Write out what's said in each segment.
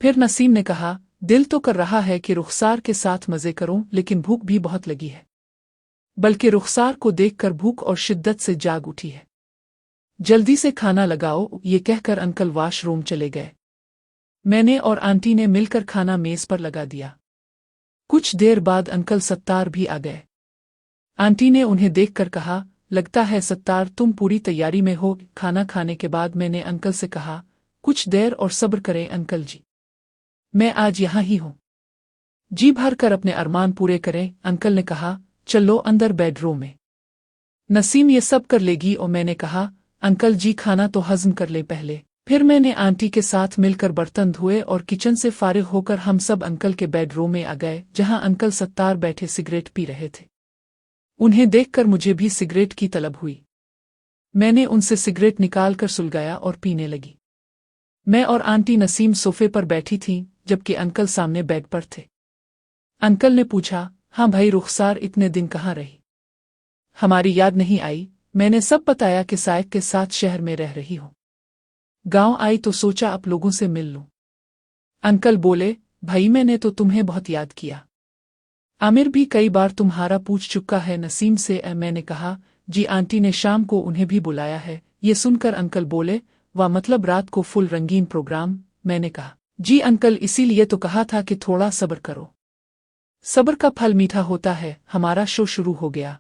फिर नसीम ने कहा, दिल तो कर रहा है कि रुखसार के साथ मज़े करूं, लेकिन भूख भी बहुत लगी है। बल्कि रुखसार को देखकर भूख और शिद्दत से जाग उठी है। जल्दी से खाना लगाओ, ये कहकर अंकल वॉशरूम चले गए। मैंने और आंटी ने मिलकर खाना मेज पर लगा दिया। कुछ देर बाद अंकल सत्तार भी आ गए। आंटी ने उन्हें देखकर कहा, लगता है सत्तार तुम पूरी तैयारी में हो। खाना खाने के बाद मैंने अंकल से कहा, कुछ देर और सब्र करें अंकल जी, मैं आज यहाँ ही हूँ। जी भर कर अपने अरमान पूरे करें। अंकल ने कहा, चलो अंदर बेडरूम में, नसीम ये सब कर लेगी। और मैंने कहा, अंकल जी खाना तो हजम कर ले पहले। फिर मैंने आंटी के साथ मिलकर बर्तन धोए और किचन से फारिग होकर हम सब अंकल के बेडरूम में आ गए, जहां अंकल सत्तार बैठे सिगरेट पी रहे थे। उन्हें देखकर मुझे भी सिगरेट की तलब हुई। मैंने उनसे सिगरेट निकालकर सुलगाया और पीने लगी। मैं और आंटी नसीम सोफे पर बैठी थीं, जबकि अंकल सामने बेड पर थे। अंकल ने पूछा, हाँ भाई रुखसार इतने दिन कहाँ रही? हमारी याद नहीं आई? मैंने सब बताया कि साइक के साथ शहर में रह रही हूँ। गांव आई तो सोचा आप लोगों से मिल लूं। अंकल बोले, भाई मैंने तो तुम्हें बहुत याद किया। आमिर भी कई बार तुम्हारा पूछ चुका है नसीम से। मैंने कहा, जी आंटी ने शाम को उन्हें भी बुलाया है। ये सुनकर अंकल बोले, वाह मतलब रात को फुल रंगीन प्रोग्राम। मैंने कहा, जी अंकल इसीलिए तो कहा था कि थोड़ा सब्र करो, सब्र का फल मीठा होता है। हमारा शो शुरू हो गया।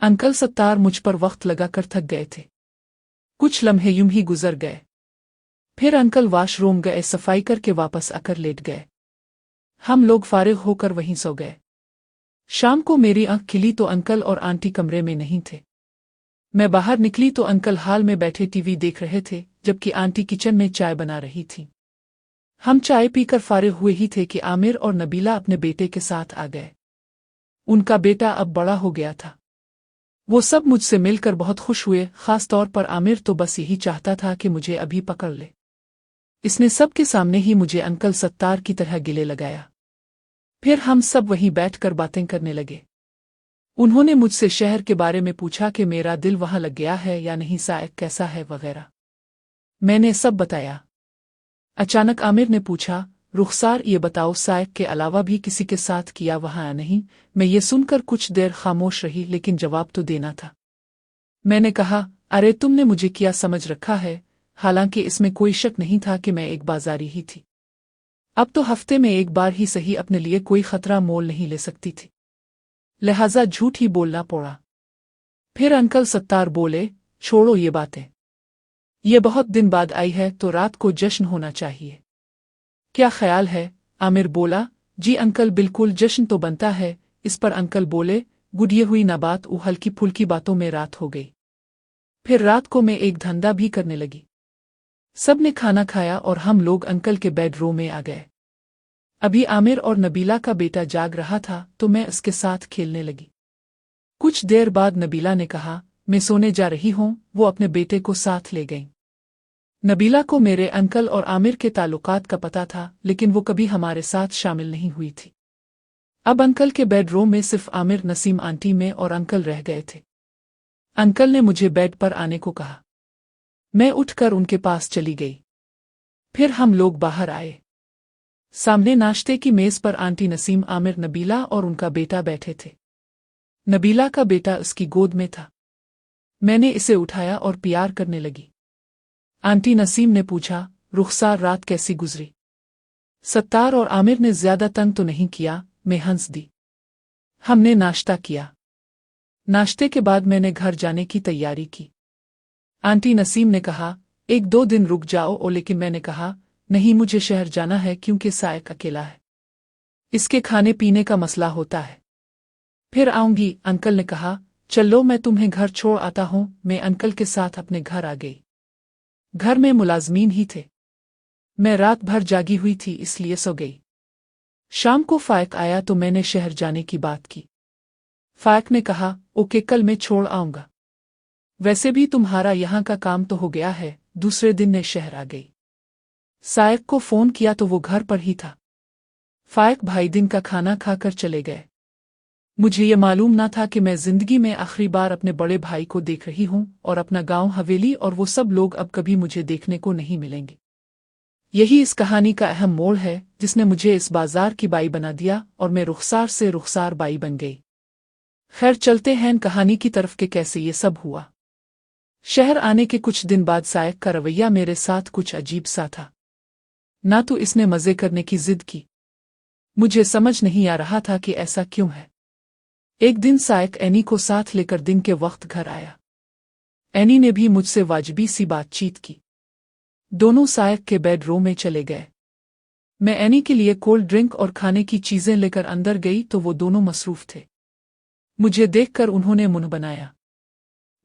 अंकल सत्तार मुझ पर वक्त लगाकर थक गए थे। कुछ लम्हे यूं ही गुजर गए। फिर अंकल वॉशरूम गए, सफाई करके वापस आकर लेट गए। हम लोग फारिग होकर वहीं सो गए। शाम को मेरी आंख खिली तो अंकल और आंटी कमरे में नहीं थे। मैं बाहर निकली तो अंकल हाल में बैठे टीवी देख रहे थे, जबकि आंटी किचन में चाय बना रही थी। हम चाय पीकर फारिग हुए ही थे कि आमिर और नबीला अपने बेटे के साथ आ गए। उनका बेटा अब बड़ा हो गया था। वो सब मुझसे मिलकर बहुत खुश हुए, खास तौर पर आमिर तो बस यही चाहता था कि मुझे अभी पकड़ ले। इसने सबके सामने ही मुझे अंकल सत्तार की तरह गिले लगाया। फिर हम सब वहीं बैठकर बातें करने लगे। उन्होंने मुझसे शहर के बारे में पूछा कि मेरा दिल वहां लग गया है या नहीं, साइक कैसा है वगैरह। मैंने सब बताया। अचानक आमिर ने पूछा, रुखसार ये बताओ साइक के अलावा भी किसी के साथ किया वहां या नहीं? मैं ये सुनकर कुछ देर खामोश रही, लेकिन जवाब तो देना था। मैंने कहा, अरे तुमने मुझे क्या समझ रखा है? हालांकि इसमें कोई शक नहीं था कि मैं एक बाजारी ही थी। अब तो हफ्ते में एक बार ही सही अपने लिए कोई खतरा मोल नहीं ले सकती थी, लिहाजा झूठ ही बोलना पड़ा। फिर अंकल सत्तार बोले, छोड़ो ये बातें, ये बहुत दिन बाद आई है तो रात को जश्न होना चाहिए। क्या ख्याल है? आमिर बोला, जी अंकल बिल्कुल, जश्न तो बनता है। इस पर अंकल बोले, गुडिये हुई ना बात, हल्की फुल्की बातों में रात हो गई। फिर रात को मैं एक धंधा भी करने लगी। सब ने खाना खाया और हम लोग अंकल के बेडरूम में आ गए। अभी आमिर और नबीला का बेटा जाग रहा था तो मैं उसके साथ खेलने लगी। कुछ देर बाद नबीला ने कहा, मैं सोने जा रही हूँ। वो अपने बेटे को साथ ले गई। नबीला को मेरे अंकल और आमिर के ताल्लुकात का पता था, लेकिन वो कभी हमारे साथ शामिल नहीं हुई थी। अब अंकल के बेडरूम में सिर्फ आमिर, नसीम, आंटी में और अंकल रह गए थे। अंकल ने मुझे बेड पर आने को कहा। मैं उठकर उनके पास चली गई। फिर हम लोग बाहर आए। सामने नाश्ते की मेज पर आंटी, नसीम, आमिर, नबीला और उनका बेटा बैठे थे। नबीला का बेटा उसकी गोद में था। मैंने इसे उठाया और प्यार करने लगी। आंटी नसीम ने पूछा, रुखसार रात कैसी गुजरी? सत्तार और आमिर ने ज्यादा तंग तो नहीं किया? मैं हंस दी। हमने नाश्ता किया। नाश्ते के बाद मैंने घर जाने की तैयारी की। आंटी नसीम ने कहा, एक दो दिन रुक जाओ। लेकिन मैंने कहा, नहीं, मुझे शहर जाना है क्योंकि साइक अकेला है। इसके खाने पीने का मसला होता है। फिर आऊंगी। अंकल ने कहा, चलो मैं तुम्हें घर छोड़ आता हूं। मैं अंकल के साथ अपने घर आ गई। घर में मुलाजमीन ही थे। मैं रात भर जागी हुई थी, इसलिए सो गई। शाम को फाइक आया तो मैंने शहर जाने की बात की। फाइक ने कहा, ओके, कल मैं छोड़ आऊंगा। वैसे भी तुम्हारा यहाँ का काम तो हो गया है। दूसरे दिन मैं शहर आ गई। साइक को फोन किया तो वो घर पर ही था। फाइक भाई दिन का खाना खाकर चले गए। मुझे ये मालूम ना था कि मैं जिंदगी में आखिरी बार अपने बड़े भाई को देख रही हूँ और अपना गांव, हवेली और वो सब लोग अब कभी मुझे देखने को नहीं मिलेंगे। यही इस कहानी का अहम मोड़ है जिसने मुझे इस बाजार की बाई बना दिया और मैं रुखसार से रुखसार बाई बन गई। खैर चलते हैं कहानी की तरफ के कैसे ये सब हुआ। शहर आने के कुछ दिन बाद सायक का रवैया मेरे साथ कुछ अजीब सा था। ना तो इसने मज़े करने की जिद की, मुझे समझ नहीं आ रहा था कि ऐसा क्यों है। एक दिन सायक एनी को साथ लेकर दिन के वक्त घर आया। एनी ने भी मुझसे वाजिबी सी बातचीत की। दोनों सायक के बेडरूम में चले गए। मैं एनी के लिए कोल्ड ड्रिंक और खाने की चीजें लेकर अंदर गई तो वो दोनों मसरूफ थे। मुझे देखकर उन्होंने मुंह बनाया।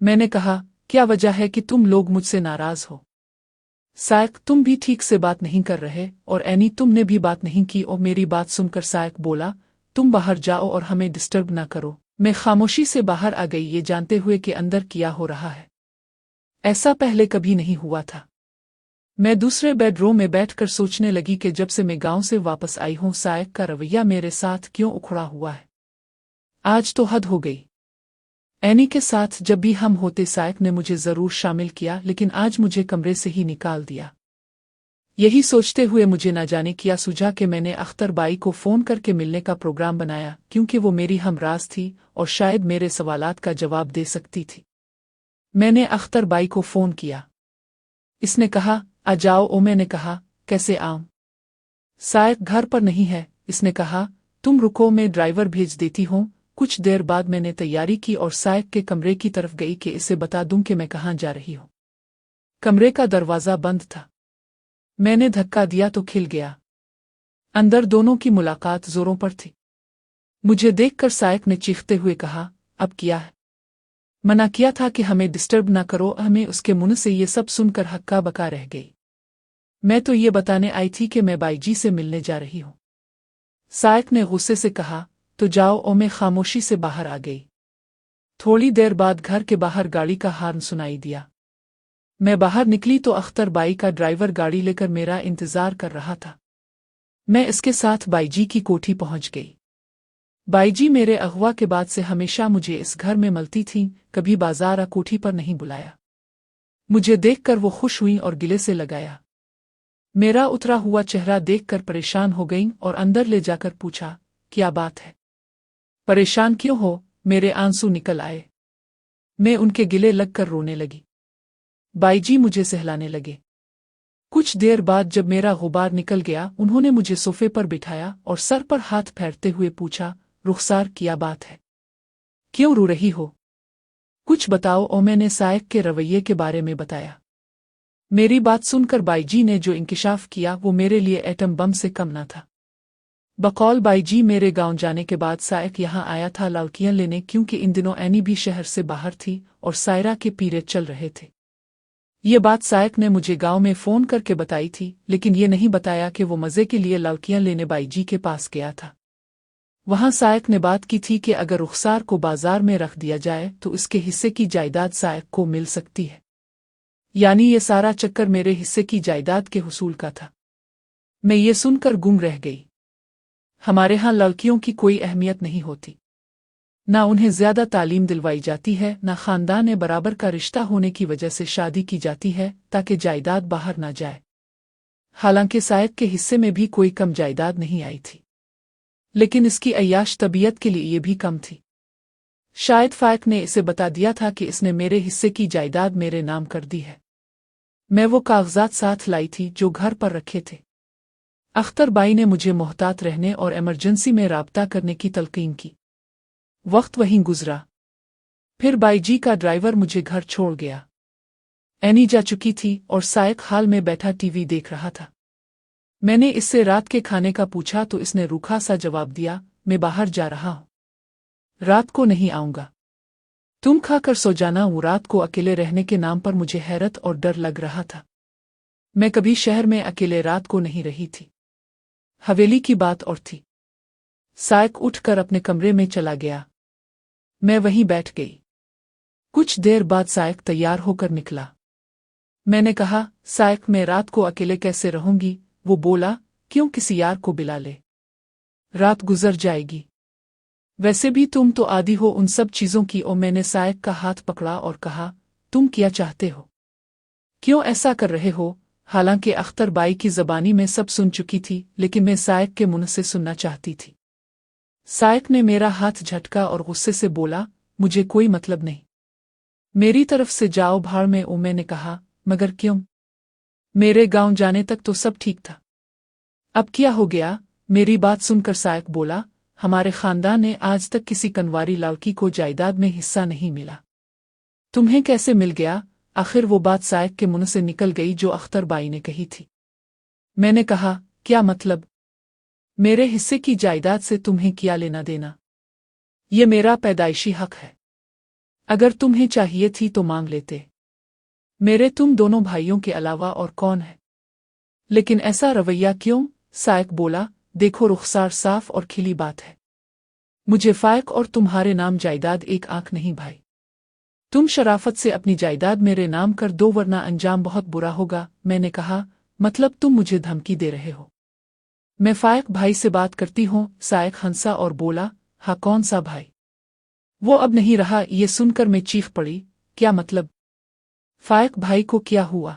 मैंने कहा, क्या वजह है कि तुम लोग मुझसे नाराज हो? सायक, तुम भी ठीक से बात नहीं कर रहे, और एनी तुमने भी बात नहीं की। और मेरी बात सुनकर सायक बोला, तुम बाहर जाओ और हमें डिस्टर्ब ना करो। मैं खामोशी से बाहर आ गई, ये जानते हुए कि अंदर क्या हो रहा है। ऐसा पहले कभी नहीं हुआ था। मैं दूसरे बेडरूम में बैठकर सोचने लगी कि जब से मैं गांव से वापस आई हूं सायक का रवैया मेरे साथ क्यों उखड़ा हुआ है। आज तो हद हो गई। एनी के साथ जब भी हम होते सायक ने मुझे जरूर शामिल किया, लेकिन आज मुझे कमरे से ही निकाल दिया। यही सोचते हुए मुझे न जाने क्या सूझा कि मैंने अख्तर बाई को फ़ोन करके मिलने का प्रोग्राम बनाया, क्योंकि वो मेरी हमराज थी और शायद मेरे सवालात का जवाब दे सकती थी। मैंने अख्तर बाई को फ़ोन किया। इसने कहा, आ जाओ। ओ मैंने कहा, कैसे आऊं? सायक घर पर नहीं है। इसने कहा, तुम रुको, मैं ड्राइवर भेज देती हूँ। कुछ देर बाद मैंने तैयारी की और सायक के कमरे की तरफ गई कि इसे बता दूं कि मैं कहाँ जा रही हूँ। कमरे का दरवाज़ा बंद था। मैंने धक्का दिया तो खिल गया। अंदर दोनों की मुलाकात जोरों पर थी। मुझे देखकर सायक ने चीखते हुए कहा, अब क्या है? मना किया था कि हमें डिस्टर्ब ना करो। हमें उसके मुंह से ये सब सुनकर हक्का बका रह गई। मैं तो ये बताने आई थी कि मैं बाईजी से मिलने जा रही हूँ। सायक ने गुस्से से कहा, तो जाओ। और मैं खामोशी से बाहर आ गई। थोड़ी देर बाद घर के बाहर गाड़ी का हॉर्न सुनाई दिया। मैं बाहर निकली तो अख्तर बाई का ड्राइवर गाड़ी लेकर मेरा इंतजार कर रहा था। मैं इसके साथ बाईजी की कोठी पहुंच गई। बाईजी मेरे अगवा के बाद से हमेशा मुझे इस घर में मलती थीं, कभी बाजार कोठी पर नहीं बुलाया। मुझे देखकर वो खुश हुई और गिले से लगाया। मेरा उतरा हुआ चेहरा देखकर परेशान हो गईं और अंदर ले जाकर पूछा, क्या बात है? परेशान क्यों हो? मेरे आंसू निकल आए। मैं उनके गिले लगकर रोने लगी। बाईजी मुझे सहलाने लगे। कुछ देर बाद जब मेरा गुबार निकल गया, उन्होंने मुझे सोफे पर बिठाया और सर पर हाथ फेरते हुए पूछा, रुखसार, क्या बात है? क्यों रो रही हो? कुछ बताओ। और मैंने सायक के रवैये के बारे में बताया। मेरी बात सुनकर बाईजी ने जो इंकिशाफ किया वो मेरे लिए एटम बम से कम न था। बकौल बाईजी, मेरे गांव जाने के बाद सायक यहाँ आया था लड़कियां लेने, क्योंकि इन दिनों एनी भी शहर से बाहर थी और सायरा के पीरियड चल रहे थे। ये बात सायक ने मुझे गांव में फ़ोन करके बताई थी, लेकिन ये नहीं बताया कि वो मज़े के लिए लड़कियां लेने बाईजी के पास गया था। वहां सायक ने बात की थी कि अगर रुखसार को बाजार में रख दिया जाए तो इसके हिस्से की जायदाद सायक को मिल सकती है। यानी ये सारा चक्कर मेरे हिस्से की जायदाद के हुसूल का था। मैं ये सुनकर गुम रह गई। हमारे यहाँ लड़कियों की कोई अहमियत नहीं होती। ना उन्हें ज्यादा तालीम दिलवाई जाती है, ना खानदान में बराबर का रिश्ता होने की वजह से शादी की जाती है ताकि जायदाद बाहर ना जाए। हालांकि सायक के हिस्से में भी कोई कम जायदाद नहीं आई थी, लेकिन इसकी अय्याश तबीयत के लिए ये भी कम थी। शायद फायक ने इसे बता दिया था कि इसने मेरे हिस्से की जायदाद मेरे नाम कर दी है। मैं वो कागजात साथ लाई थी जो घर पर रखे थे। अख्तर बाई ने मुझे मोहतात रहने और इमरजेंसी में राब्ता करने की तलकीन की। वक्त वहीं गुजरा। फिर बाईजी का ड्राइवर मुझे घर छोड़ गया। एनी जा चुकी थी और सायक हाल में बैठा टीवी देख रहा था। मैंने इससे रात के खाने का पूछा तो इसने रूखा सा जवाब दिया, मैं बाहर जा रहा हूं, रात को नहीं आऊंगा। तुम खाकर सो जाना। वो रात को अकेले रहने के नाम पर मुझे हैरत और डर लग रहा था। मैं कभी शहर में अकेले रात को नहीं रही थी। हवेली की बात और थी। सायक उठकर अपने कमरे में चला गया। मैं वहीं बैठ गई। कुछ देर बाद सायक तैयार होकर निकला। मैंने कहा, सायक, मैं रात को अकेले कैसे रहूंगी? वो बोला, क्यों, किसी यार को बुला ले, रात गुजर जाएगी। वैसे भी तुम तो आदी हो उन सब चीजों की। और मैंने सायक का हाथ पकड़ा और कहा, तुम क्या चाहते हो? क्यों ऐसा कर रहे हो? हालांकि अख्तर बाई की ज़बानी में सब सुन चुकी थी, लेकिन मैं सायक के मुंह से सुनना चाहती थी। सायक ने मेरा हाथ झटका और गुस्से से बोला, मुझे कोई मतलब नहीं, मेरी तरफ से जाओ भाड़ में। मैंने कहा, मगर क्यों? मेरे गांव जाने तक तो सब ठीक था, अब क्या हो गया? मेरी बात सुनकर सायक बोला, हमारे खानदान ने आज तक किसी कनवारी लड़की को जायदाद में हिस्सा नहीं मिला, तुम्हें कैसे मिल गया? आखिर वो बात सायक के मुंह से निकल गई जो अख्तर बाई ने कही थी। मैंने कहा, क्या मतलब? मेरे हिस्से की जायदाद से तुम्हें क्या लेना देना? ये मेरा पैदाइशी हक है, अगर तुम्हें चाहिए थी तो मांग लेते। मेरे तुम दोनों भाइयों के अलावा और कौन है? लेकिन ऐसा रवैया क्यों? सायक बोला, देखो रुखसार, साफ और खिली बात है, मुझे फायक और तुम्हारे नाम जायदाद एक आंख नहीं भाई। तुम शराफत से अपनी जायदाद मेरे नाम कर दो, वरना अंजाम बहुत बुरा होगा। मैंने कहा, मतलब तुम मुझे धमकी दे रहे हो? मैं फायक भाई से बात करती हूँ। सायक हंसा और बोला, हाँ, कौन सा भाई? वो अब नहीं रहा। ये सुनकर मैं चीख पड़ी, क्या मतलब? फायक भाई को क्या हुआ?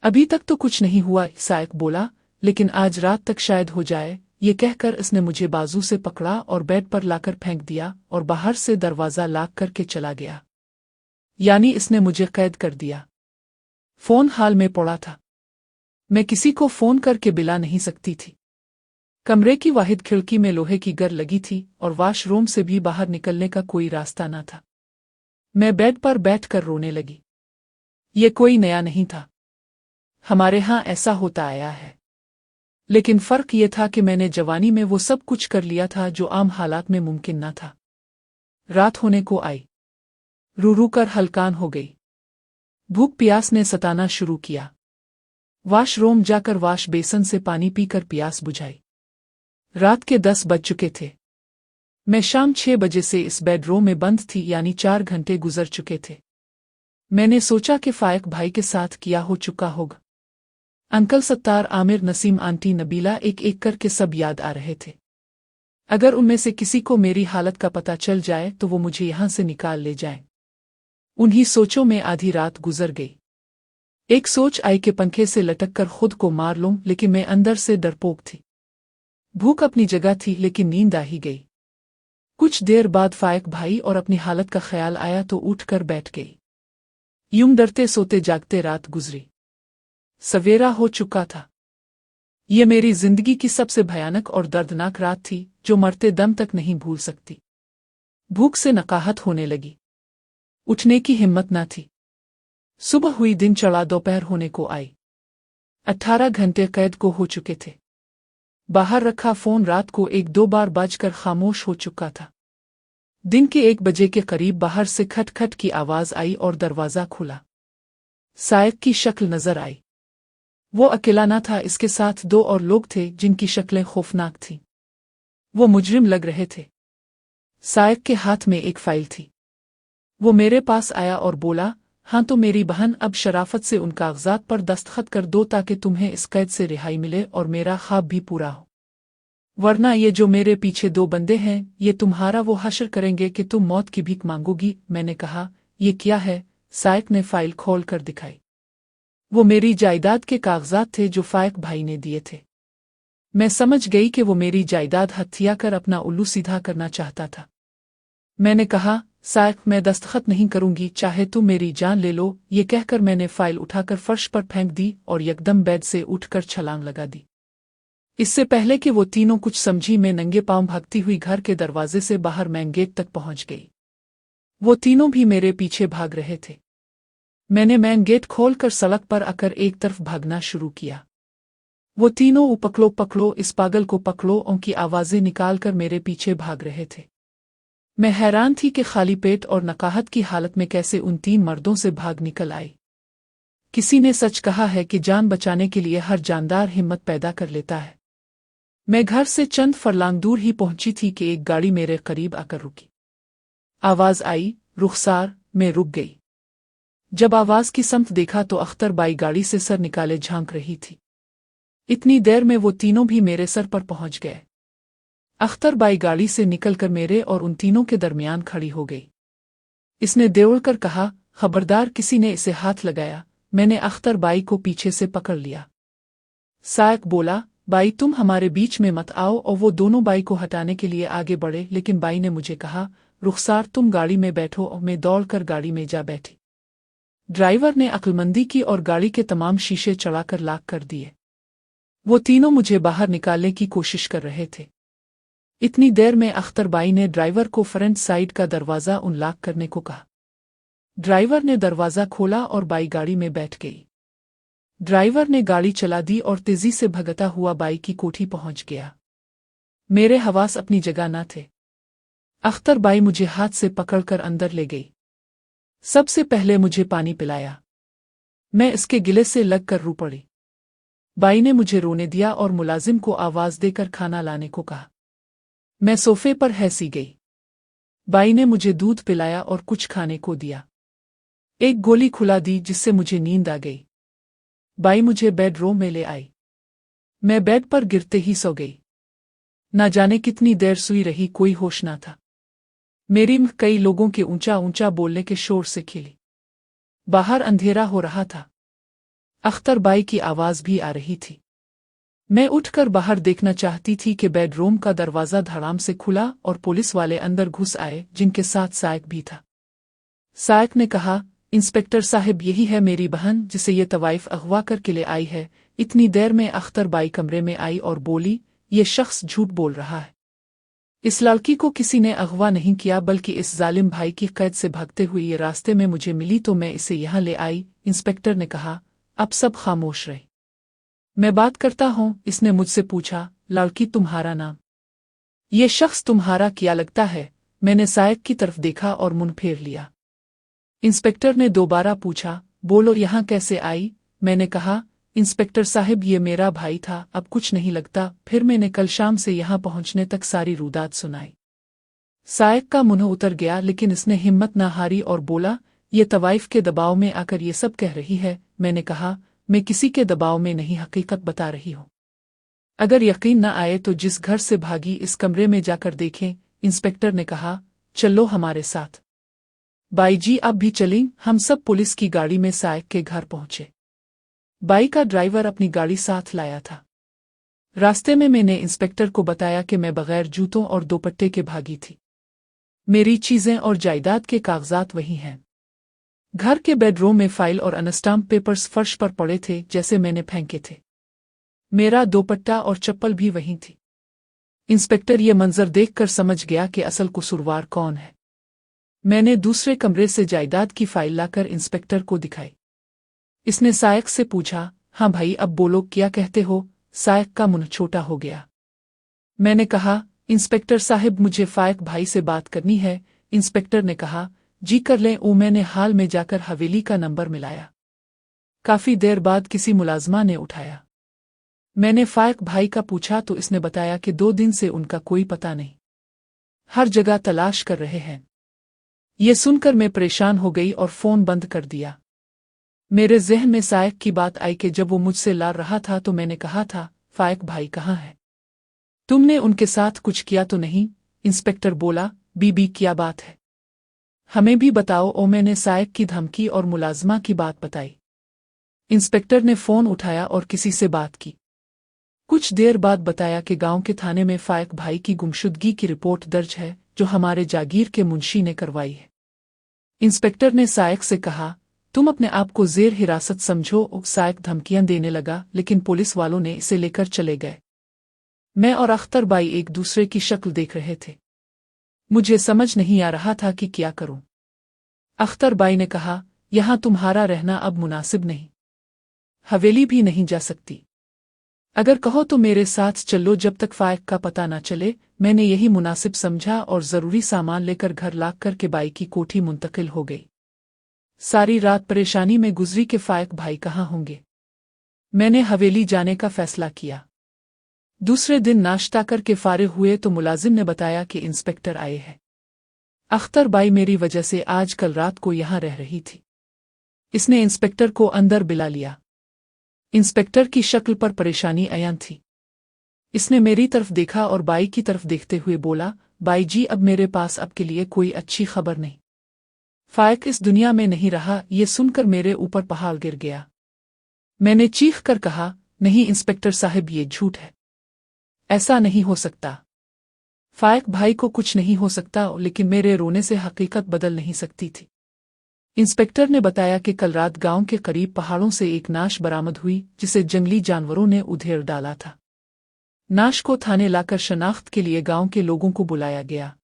अभी तक तो कुछ नहीं हुआ, सायक बोला, लेकिन आज रात तक शायद हो जाए। ये कहकर इसने मुझे बाजू से पकड़ा और बेड पर लाकर फेंक दिया और बाहर से दरवाज़ा लॉक करके चला गया। यानी इसने मुझे कैद कर दिया। फोन हाल में पड़ा था, मैं किसी को फोन करके बिला नहीं सकती थी। कमरे की वाहिद खिड़की में लोहे की गर लगी थी और वॉशरूम से भी बाहर निकलने का कोई रास्ता न था। मैं बेड पर बैठकर रोने लगी। ये कोई नया नहीं था, हमारे यहाँ ऐसा होता आया है, लेकिन फर्क ये था कि मैंने जवानी में वो सब कुछ कर लिया था जो आम हालात में मुमकिन न था। रात होने को आई, रू रू कर हलकान हो गई। भूख प्यास ने सताना शुरू किया। वॉशरूम जाकर वॉश बेसन से पानी पीकर प्यास बुझाई। रात के 10 बज चुके थे। मैं शाम 6 बजे से इस बेडरूम में बंद थी, यानी 4 घंटे गुजर चुके थे। मैंने सोचा कि फायक भाई के साथ किया हो चुका होगा। अंकल सत्तार, आमिर, नसीम, आंटी नबीला, एक एक करके सब याद आ रहे थे। अगर उनमें से किसी को मेरी हालत का पता चल जाए तो वो मुझे यहां से निकाल ले जाए। उन्हीं सोचों में आधी रात गुजर गई। एक सोच आई कि पंखे से लटक कर खुद को मार लूं, लेकिन मैं अंदर से डरपोक थी। भूख अपनी जगह थी, लेकिन नींद आ ही गई। कुछ देर बाद फायक भाई और अपनी हालत का ख्याल आया तो उठकर बैठ गई। यूं डरते सोते जागते रात गुजरी। सवेरा हो चुका था। ये मेरी जिंदगी की सबसे भयानक और दर्दनाक रात थी, जो मरते दम तक नहीं भूल सकती। भूख से नकाहत होने लगी, उठने की हिम्मत न थी। सुबह हुई, दिन चढ़ा, दोपहर होने को आई। 18 घंटे कैद को हो चुके थे। बाहर रखा फोन रात को 1-2 बार बजकर खामोश हो चुका था। दिन के 1 बजे के करीब बाहर से खटखट की आवाज आई और दरवाजा खुला। सायक की शक्ल नजर आई। वो अकेला न था, इसके साथ 2 और लोग थे जिनकी शक्लें खौफनाक थीं। वो मुजरिम लग रहे थे। सायक के हाथ में एक फाइल थी। वो मेरे पास आया और बोला, हाँ तो मेरी बहन, अब शराफत से उन कागजात पर दस्तखत कर दो ताकि तुम्हें इस कैद से रिहाई मिले और मेरा ख्वाब भी पूरा हो, वरना ये जो मेरे पीछे 2 बंदे हैं, ये तुम्हारा वो हश्र करेंगे कि तुम मौत की भीख मांगोगी। मैंने कहा, ये क्या है? सायक ने फाइल खोल कर दिखाई। वो मेरी जायदाद के कागजात थे जो फायक भाई ने दिए थे। मैं समझ गई कि वो मेरी जायदाद हथिया कर अपना उल्लू सीधा करना चाहता था। मैंने कहा, सायक, मैं दस्तखत नहीं करूंगी, चाहे तुम मेरी जान ले लो। ये कहकर मैंने फाइल उठाकर फर्श पर फेंक दी और यकदम बेड से उठकर छलांग लगा दी। इससे पहले कि वो तीनों कुछ समझी, मैं नंगे पांव भागती हुई घर के दरवाजे से बाहर मेन गेट तक पहुंच गई। वो तीनों भी मेरे पीछे भाग रहे थे। मैंने मेन गेट खोलकर सड़क पर आकर एक तरफ भागना शुरू किया। वो तीनों पकड़ो पकड़ो, इस पागल को पकड़ो उनकी आवाजें निकालकर मेरे पीछे भाग रहे थे। मैं हैरान थी कि खाली पेट और नकाहत की हालत में कैसे उन 3 मर्दों से भाग निकल आई। किसी ने सच कहा है कि जान बचाने के लिए हर जानदार हिम्मत पैदा कर लेता है। मैं घर से चंद फरलांग दूर ही पहुंची थी कि एक गाड़ी मेरे करीब आकर रुकी। आवाज आई, रुखसार। मैं रुक गई। जब आवाज की समत देखा तो अख्तर बाई गाड़ी से सर निकाले झांक रही थी। इतनी देर में वो तीनों भी मेरे सर पर पहुंच गए। अख्तर बाई गाड़ी से निकलकर मेरे और उन तीनों के दरमियान खड़ी हो गई। इसने देवड़ कर कहा, खबरदार, किसी ने इसे हाथ लगाया, मैंने अख्तर बाई को पीछे से पकड़ लिया। सायक बोला, बाई तुम हमारे बीच में मत आओ, और वो दोनों बाई को हटाने के लिए आगे बढ़े, लेकिन बाई ने मुझे कहा, रुखसार तुम गाड़ी में बैठो, और मैं दौड़कर गाड़ी में जा बैठी। ड्राइवर ने अक्लमंदी की और गाड़ी के तमाम शीशे चढ़ाकर लॉक कर दिए। वो तीनों मुझे बाहर निकालने की कोशिश कर रहे थे। इतनी देर में अख्तर बाई ने ड्राइवर को फ्रंट साइड का दरवाज़ा अनलॉक करने को कहा। ड्राइवर ने दरवाज़ा खोला और बाई गाड़ी में बैठ गई। ड्राइवर ने गाड़ी चला दी और तेजी से भगता हुआ बाई की कोठी पहुंच गया। मेरे हवास अपनी जगह न थे। अख्तर बाई मुझे हाथ से पकड़कर अंदर ले गई। सबसे पहले मुझे पानी पिलाया। मैं इसके गिले से लगकर रो पड़ी। बाई ने मुझे रोने दिया और मुलाजिम को आवाज़ देकर खाना लाने को कहा। मैं सोफे पर हैसी गई। बाई ने मुझे दूध पिलाया और कुछ खाने को दिया। एक गोली खुला दी जिससे मुझे नींद आ गई। बाई मुझे बेडरूम में ले आई। मैं बेड पर गिरते ही सो गई। ना जाने कितनी देर सोई रही, कोई होश ना था। मेरी मुँह कई लोगों के ऊंचा ऊंचा बोलने के शोर से खिली। बाहर अंधेरा हो रहा था। अख्तर बाई की आवाज़ भी आ रही थी। मैं उठकर बाहर देखना चाहती थी कि बेडरूम का दरवाज़ा धड़ाम से खुला और पुलिस वाले अंदर घुस आए, जिनके साथ सायक भी था। सायक ने कहा, इंस्पेक्टर साहब यही है मेरी बहन जिसे ये तवाइफ अगवा करके ले आई है। इतनी देर में अख्तर बाई कमरे में आई और बोली, ये शख्स झूठ बोल रहा है। इस लड़की को किसी ने अगवा नहीं किया, बल्कि इस जालिम भाई की कैद से भागते हुए ये रास्ते में मुझे मिली तो मैं इसे यहाँ ले आई। इंस्पेक्टर ने कहा, अब सब खामोश रहे, मैं बात करता हूँ। इसने मुझसे पूछा, लड़की तुम्हारा नाम? ये शख्स तुम्हारा क्या लगता है? मैंने सायक की तरफ देखा और मुंह फेर लिया। इंस्पेक्टर ने दोबारा पूछा, बोलो यहाँ कैसे आई? मैंने कहा, इंस्पेक्टर साहब ये मेरा भाई था, अब कुछ नहीं लगता। फिर मैंने कल शाम से यहाँ पहुँचने तक सारी रुदात सुनाई। सायक का मुंह उतर गया, लेकिन इसने हिम्मत न हारी और बोला, ये तवाइफ के दबाव में आकर ये सब कह रही है। मैंने कहा, मैं किसी के दबाव में नहीं, हकीकत बता रही हूँ। अगर यकीन न आए तो जिस घर से भागी इस कमरे में जाकर देखें। इंस्पेक्टर ने कहा, चलो हमारे साथ। बाई जी अब भी चलें। हम सब पुलिस की गाड़ी में सायक के घर पहुंचे। बाई का ड्राइवर अपनी गाड़ी साथ लाया था। रास्ते में मैंने इंस्पेक्टर को बताया कि मैं बगैर जूतों और दोपट्टे के भागी थी। मेरी चीजें और जायदाद के कागजात वही हैं। घर के बेडरूम में फाइल और अनस्टाम्प पेपर्स फर्श पर पड़े थे जैसे मैंने फेंके थे। मेरा दोपट्टा और चप्पल भी वहीं थी। इंस्पेक्टर ये मंजर देखकर समझ गया कि असल कसूरवार कौन है। मैंने दूसरे कमरे से जायदाद की फाइल लाकर इंस्पेक्टर को दिखाई। इसने सायक से पूछा, हाँ भाई अब बोलो क्या कहते हो? सायक का मुंह छोटा हो गया। मैंने कहा, इंस्पेक्टर साहब मुझे फायक भाई से बात करनी है। इंस्पेक्टर ने कहा, जी कर लें। मैंने हाल में जाकर हवेली का नंबर मिलाया। काफी देर बाद किसी मुलाजमा ने उठाया। मैंने फायक भाई का पूछा तो इसने बताया कि 2 दिन से उनका कोई पता नहीं, हर जगह तलाश कर रहे हैं। ये सुनकर मैं परेशान हो गई और फोन बंद कर दिया। मेरे ज़हन में सायक की बात आई कि जब वो मुझसे लड़ रहा था तो मैंने कहा था, फायक भाई कहाँ है? तुमने उनके साथ कुछ किया तो नहीं? इंस्पेक्टर बोला, बीबी क्या बात है, हमें भी बताओ। मैंने सायक की धमकी और मुलाजमा की बात बताई। इंस्पेक्टर ने फोन उठाया और किसी से बात की। कुछ देर बाद बताया कि गांव के थाने में फायक भाई की गुमशुदगी की रिपोर्ट दर्ज है, जो हमारे जागीर के मुंशी ने करवाई है। इंस्पेक्टर ने सायक से कहा, तुम अपने आप को जेर हिरासत समझो। सायक धमकियां देने लगा, लेकिन पुलिस वालों ने इसे लेकर चले गए। मैं और अख्तर बाई एक दूसरे की शक्ल देख रहे थे। मुझे समझ नहीं आ रहा था कि क्या करूं। अख्तर बाई ने कहा, यहां तुम्हारा रहना अब मुनासिब नहीं, हवेली भी नहीं जा सकती। अगर कहो तो मेरे साथ चलो जब तक फायक का पता न चले। मैंने यही मुनासिब समझा और जरूरी सामान लेकर घर लाग कर के बाई की कोठी मुंतकिल हो गई। सारी रात परेशानी में गुजरी कि फायक भाई कहाँ होंगे। मैंने हवेली जाने का फैसला किया। दूसरे दिन नाश्ता करके फारिग हुए तो मुलाजिम ने बताया कि इंस्पेक्टर आए हैं। अख्तर बाई मेरी वजह से आज कल रात को यहाँ रह रही थी। इसने इंस्पेक्टर को अंदर बुला लिया। इंस्पेक्टर की शक्ल पर परेशानी अयान थी। इसने मेरी तरफ देखा और बाई की तरफ देखते हुए बोला, बाई जी अब मेरे पास आपके लिए कोई अच्छी खबर नहीं। फाइक इस दुनिया में नहीं रहा, ये सुनकर मेरे ऊपर पहाड़ गिर गया। मैंने चीख कर कहा, नहीं इंस्पेक्टर साहब, ये झूठ है, ऐसा नहीं हो सकता। फाइक भाई को कुछ नहीं हो सकता, लेकिन मेरे रोने से हकीकत बदल नहीं सकती थी। इंस्पेक्टर ने बताया कि कल रात गांव के करीब पहाड़ों से एक नाश बरामद हुई, जिसे जंगली जानवरों ने उधेड़ डाला था। नाश को थाने लाकर शनाख्त के लिए गांव के लोगों को बुलाया गया।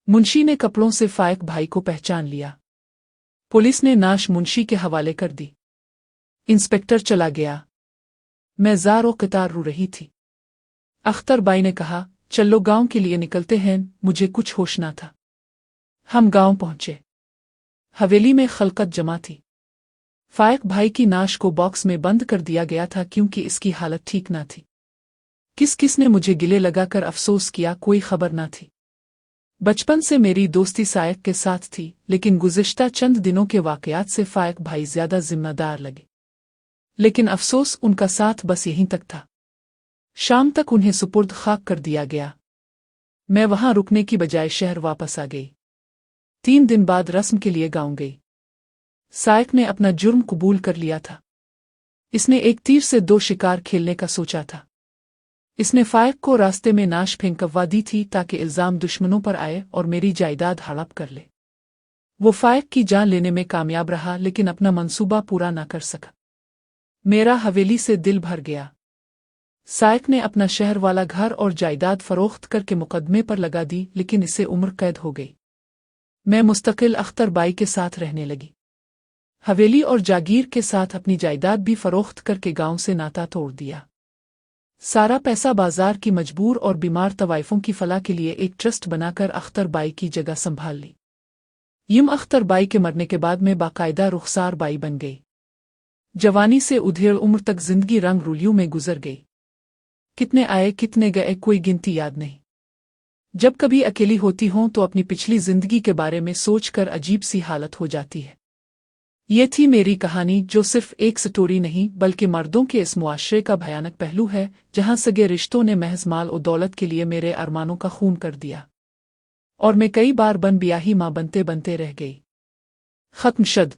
मुंशी ने कपड़ों से फाइक भाई को पहचान लिया। पुलिस ने नाश मुंशी के हवाले कर दी। इंस्पेक्टर चला गया। मैं ज़ार और कतार रो रही थी। अख्तर बाई ने कहा, चलो गांव के लिए निकलते हैं। मुझे कुछ होश ना था। हम गांव पहुंचे। हवेली में खलकत जमा थी। फाइक भाई की नाश को बॉक्स में बंद कर दिया गया था क्योंकि इसकी हालत ठीक ना थी। किस किस ने मुझे गिले लगाकर अफसोस किया, कोई खबर ना थी। बचपन से मेरी दोस्ती सायक के साथ थी, लेकिन गुज़िश्ता चंद दिनों के वाक़यात से फाइक भाई ज़्यादा जिम्मेदार लगे। लेकिन अफसोस, उनका साथ बस यहीं तक था। शाम तक उन्हें सुपुर्द खाक कर दिया गया। मैं वहां रुकने की बजाय शहर वापस आ गई। 3 दिन बाद रस्म के लिए गांव गई। सायक ने अपना जुर्म कबूल कर लिया था। इसने एक तीर से 2 शिकार खेलने का सोचा था। इसने फाइक को रास्ते में नाश फेंकवा दी थी ताकि इल्ज़ाम दुश्मनों पर आए और मेरी जायदाद हड़प कर ले। वो फाइक की जान लेने में कामयाब रहा, लेकिन अपना मंसूबा पूरा ना कर सका। मेरा हवेली से दिल भर गया। सायक ने अपना शहर वाला घर और जायदाद फरोख्त करके मुकदमे पर लगा दी, लेकिन इसे उम्र कैद हो गई। मैं मुस्तकिल अख्तर बाई के साथ रहने लगी। हवेली और जागीर के साथ अपनी जायदाद भी फरोख्त करके गांव से नाता तोड़ दिया। सारा पैसा बाजार की मजबूर और बीमार तवाइफों की फलाह के लिए एक ट्रस्ट बनाकर अख्तर बाई की जगह संभाल ली। यूं अख्तर बाई के मरने के बाद मैं बाकायदा रुखसार बाई बन गई। जवानी से उधेड़ उम्र तक जिंदगी रंग रुलियों में गुजर गई। कितने आए कितने गए, कोई गिनती याद नहीं। जब कभी अकेली होती हूं तो अपनी पिछली जिंदगी के बारे में सोचकर अजीब सी हालत हो जाती है। ये थी मेरी कहानी, जो सिर्फ एक स्टोरी नहीं बल्कि मर्दों के इस मुआशरे का भयानक पहलू है, जहां सगे रिश्तों ने महज माल और दौलत के लिए मेरे अरमानों का खून कर दिया और मैं कई बार बन बियाही मां बनते बनते रह गई। खत्म शद।